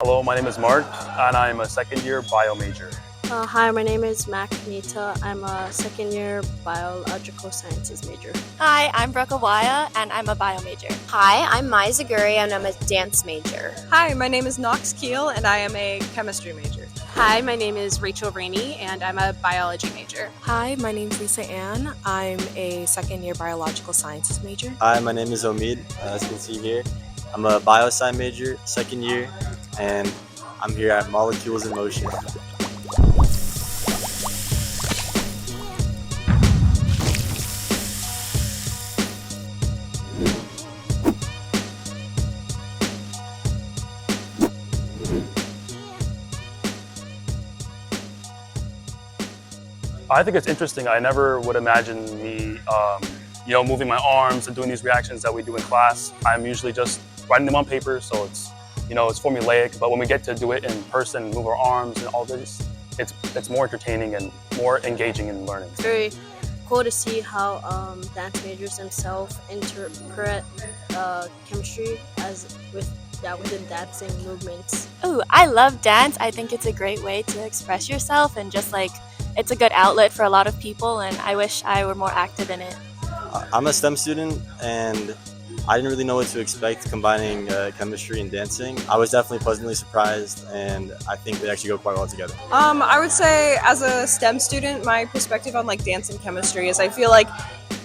Hello, my name is Mark, and I'm a second-year bio major. Hi, my name is Mac Nita. I'm a second-year biological sciences major. Hi, I'm Brooke Awaya, and I'm a bio major. Hi, I'm Mai Zaguri, and I'm a dance major. Hi, my name is Knox Keel, and I am a chemistry major. Hi, my name is Rachel Rainey, and I'm a biology major. Hi, my name is Lisa Ann. I'm a second-year biological sciences major. Hi, my name is Omid, as you can see here. I'm a biosci major, second year, and I'm here at Molecules in Motion. I think it's interesting. I never would imagine me, moving my arms and doing these reactions that we do in class. I'm usually just writing them on paper, so it's formulaic. But when we get to do it in person, move our arms and all this, it's more entertaining and more engaging in learning. It's very cool to see how dance majors themselves interpret chemistry within dancing movements. Ooh, I love dance. I think it's a great way to express yourself and just it's a good outlet for a lot of people, and I wish I were more active in it. I'm a STEM student, and I didn't really know what to expect combining chemistry and dancing. I was definitely pleasantly surprised, and I think they actually go quite well together. I would say as a STEM student, my perspective on dance and chemistry is I feel like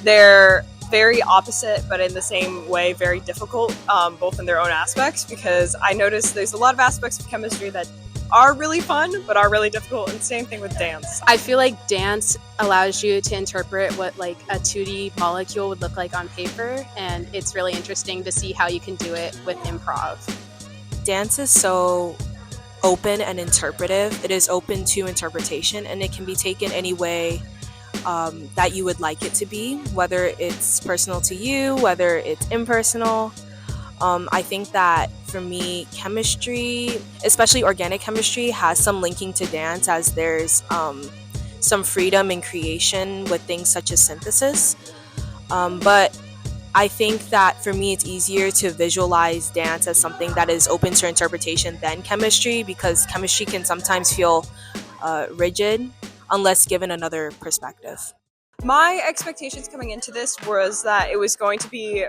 they're very opposite, but in the same way very difficult, both in their own aspects, because I noticed there's a lot of aspects of chemistry that are really fun but are really difficult, and same thing with dance. I feel like dance allows you to interpret what a 2D molecule would look like on paper, and it's really interesting to see how you can do it with improv. Dance is so open and interpretive. It is open to interpretation, and it can be taken any way that you would like it to be, whether it's personal to you, whether it's impersonal. I think that for me, chemistry, especially organic chemistry, has some linking to dance, as there's some freedom in creation with things such as synthesis. But I think that for me, it's easier to visualize dance as something that is open to interpretation than chemistry, because chemistry can sometimes feel rigid unless given another perspective. My expectations coming into this was that it was going to be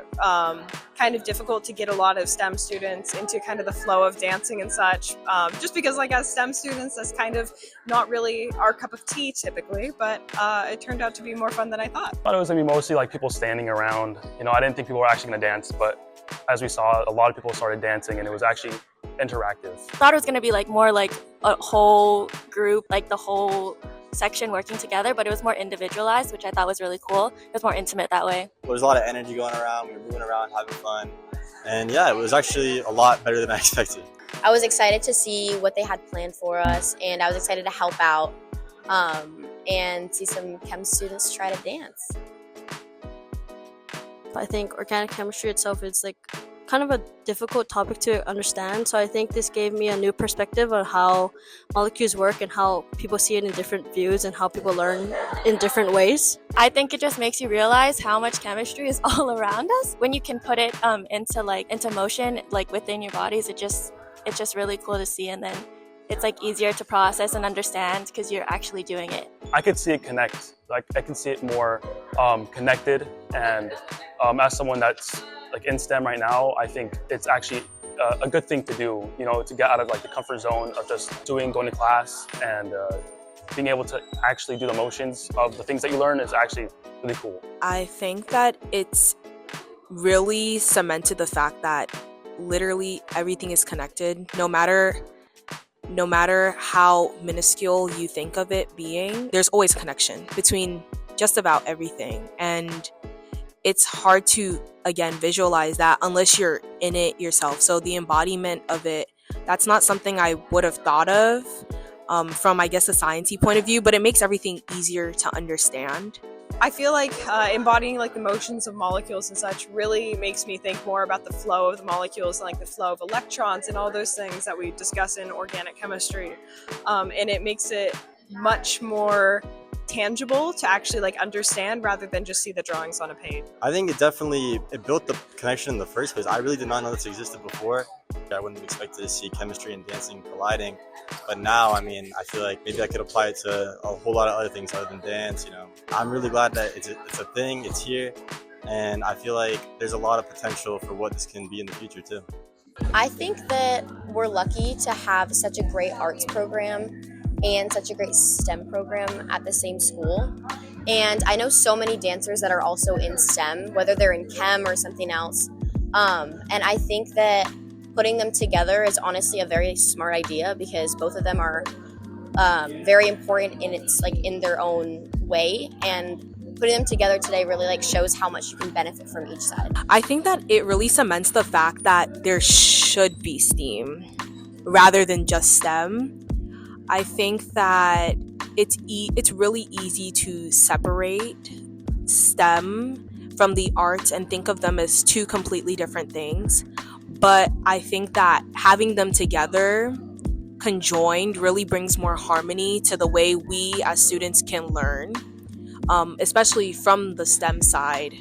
kind of difficult to get a lot of STEM students into kind of the flow of dancing and such, just because as STEM students, that's kind of not really our cup of tea typically, but it turned out to be more fun than I thought. I thought it was going to be mostly people standing around. I didn't think people were actually going to dance, but as we saw, a lot of people started dancing, and it was actually interactive. I thought it was going to be more a whole group, the whole section working together, but it was more individualized, which I thought was really cool. It was more intimate that way. There was a lot of energy going around. We were moving around, having fun. And yeah, it was actually a lot better than I expected. I was excited to see what they had planned for us, and I was excited to help out and see some chem students try to dance. I think organic chemistry itself is kind of a difficult topic to understand, so I think this gave me a new perspective on how molecules work and how people see it in different views and how people learn in different ways. I think it just makes you realize how much chemistry is all around us. When you can put it into motion within your bodies, it's just really cool to see, and then it's easier to process and understand because you're actually doing it. I could see it connect. I can see it more connected, and as someone that's in STEM right now, I think it's actually a good thing to do, to get out of the comfort zone of just going to class, and being able to actually do the motions of the things that you learn is actually really cool. I think that it's really cemented the fact that literally everything is connected, no matter how minuscule you think of it being. There's always a connection between just about everything, and it's hard to, again, visualize that unless you're in it yourself. So the embodiment of it, that's not something I would have thought of from, I guess, a sciencey point of view, but it makes everything easier to understand. I feel like embodying the motions of molecules and such really makes me think more about the flow of the molecules and the flow of electrons and all those things that we discuss in organic chemistry, and it makes it much more tangible to actually like understand rather than just see the drawings on a page. I think it built the connection in the first place. I really did not know this existed before. I wouldn't have expected to see chemistry and dancing colliding, but now, I mean, I feel like maybe I could apply it to a whole lot of other things other than dance. You know, I'm really glad that it's a thing, it's here, and I feel like there's a lot of potential for what this can be in the future too. I think that we're lucky to have such a great arts program and such a great STEM program at the same school. And I know so many dancers that are also in STEM, whether they're in chem or something else. And I think that putting them together is honestly a very smart idea because both of them are very important in their own way. And putting them together today really like shows how much you can benefit from each side. I think that it really cements the fact that there should be STEAM rather than just STEM. I think that it's really easy to separate STEM from the arts and think of them as two completely different things. But I think that having them together, conjoined, really brings more harmony to the way we as students can learn, especially from the STEM side.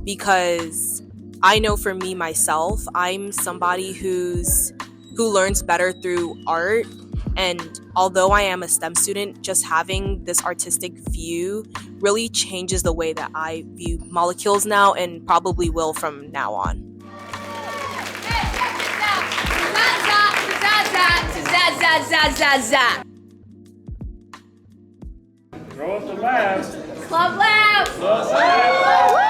Because I know for me myself, I'm somebody who learns better through art. And although I am a STEM student, just having this artistic view really changes the way that I view molecules now and probably will from now on. Throw up the labs. Club Labs! Club Labs!